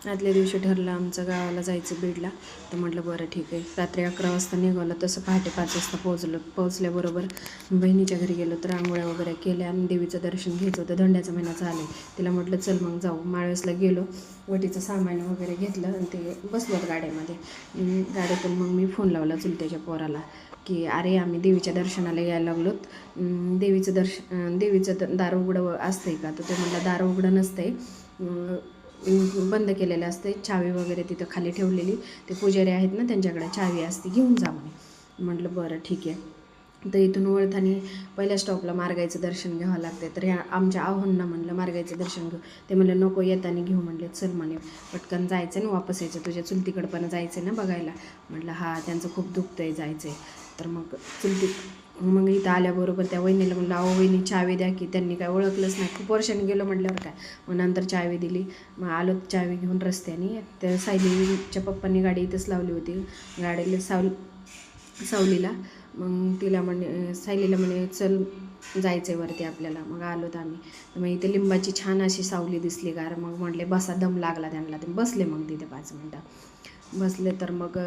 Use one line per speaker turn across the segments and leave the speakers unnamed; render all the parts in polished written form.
आदल्या दिवशी ठरलं आमचं गावाला जायचं बीडला. तर म्हटलं बरं ठीक आहे. रात्री 11 वाजता निघालं, तसं पहाटे 5 वाजता पोहोचल्याबरोबर बहिणीच्या घरी गेलो. तर आंघोळ्या वगैरे केल्या आणि देवीचं दर्शन घ्यायचं होतं. धोंड्याचा महिना चालू आहे. तिला म्हटलं चल मग जाऊ. माळवेसला गेलो, वटीचं सामान वगैरे घेतलं आणि ते बसलोत गाड्यामध्ये. गाड्यातून मग मी फोन लावला चुलत्याच्या पोराला की अरे आम्ही देवीच्या दर्शनाला यायला लागलोत. देवीचं दार उघडं असतंय का? तर ते म्हटलं दार उघडं नसतंय, बंद केलेलं असते. चावी वगैरे तिथं खाली ठेवलेली, ते पुजारी आहेत ना त्यांच्याकडे चावी असते, घेऊन जा म्हणे. म्हटलं बरं ठीक आहे. तर इथून वळताना पहिल्या स्टॉपला मार्गाईचं दर्शन घ्यावं लागते. तर ह्या आमच्या आहोंना म्हणलं मार्गाईचं दर्शन घेऊ. ते म्हणलं नको, येताना घेऊ म्हणले. चल म्हणे पटकन जायचं ना, वापस यायचं, तुझ्या चुलतीकडं पण जायचं ना बघायला. म्हटलं हा त्यांचं खूप दुखतं आहे, जायचं आहे. तर मग इथं आल्याबरोबर त्या वहिनीला म्हणलं अहो वहिनी चावी द्या की. त्यांनी काय ओळखलंच नाही, खूप वर्षांनी गेलो म्हटल्यावर काय. मग नंतर चावी दिली. मग आलो चावी घेऊन रस्त्याने. त्या सायलीच्या पप्पांनी गाडी इथंच लावली होती, गाडीला सावलीला. मग तिला सायलीला म्हणे चल जायचं आहे वरती आपल्याला. मग आलो तर आम्ही. मग इथे लिंबाची छान अशी सावली दिसली गार. मग म्हटले बसा, दम लागला त्यांना. ते बसले मग तिथे 5 मिनटं बसले. तर मग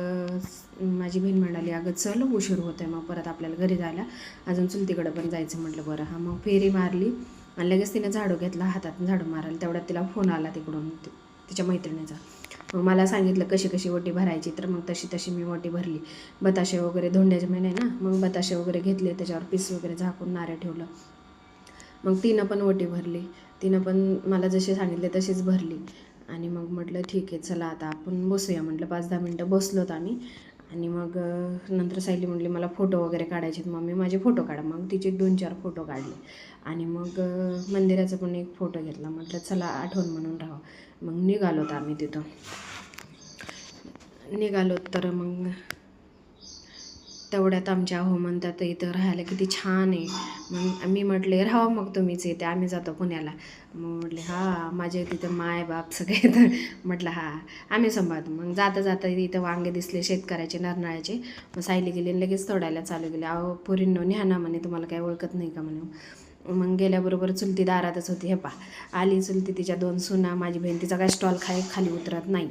माझी बहीण म्हणाली अगं चल उशीर होतं आहे, मग परत आपल्याला घरी जायला, अजून चुलतीकडं पण जायचं. म्हटलं बरं हा. मग फेरी मारली आणि लगेच तिने झाडू घेतला हातात, झाडू मारायला. तेवढ्यात तिला फोन आला तिकडून, तिच्या मैत्रिणीचा. मग मला सांगितलं कशी कशी ओटी भरायची. तर मग तशी मी ओटी भरली. बताशे वगैरे, धोंड्याचे महिने ना, मग बताशे वगैरे घेतले, त्याच्यावर पीस वगैरे झाकून नारळ ठेवलं. मग तिनं पण ओटी भरली. तिनं पण मला जसे सांगितले तशीच भरली. आणि मग म्हटलं ठीक आहे चला आता आपण बसूया. म्हटलं 5-10 मिनटं बसलोत आम्ही. आणि मग नंतर सायली म्हटली मला फोटो वगैरे काढायचे. मम्मी माझे फोटो काढा. मग तिचे 2-4 फोटो काढले. आणि मग मंदिराचा पण एक फोटो घेतला. म्हटलं चला आठवण म्हणून राहावं. मग निघालोत आम्ही तिथं. तर मग तेवढ्यात आमच्या हो म्हणतात इथं राहायला किती छान आहे. मग मी म्हटले राहा मग तुम्हीच येते, आम्ही जातो पुण्याला. मग म्हटले हा माझे तिथं माय बाप सगळे. तर म्हटलं हा आम्ही सांभाळतो. मग जाता इथं वांगे दिसले शेतकऱ्याचे नारळाचे. मग सायली गेली लगेच तोडायला चालू केले. अहो पोरींनो न्या ना म्हणे, तुम्हाला काय ओळखत नाही का म्हणे. मग गेल्याबरोबर चुलती दारातच होती. हे पा आली चुलती, तिच्या 2 सुना, माझी बहीण. तिचा काय स्टॉल खाली उतरत नाही.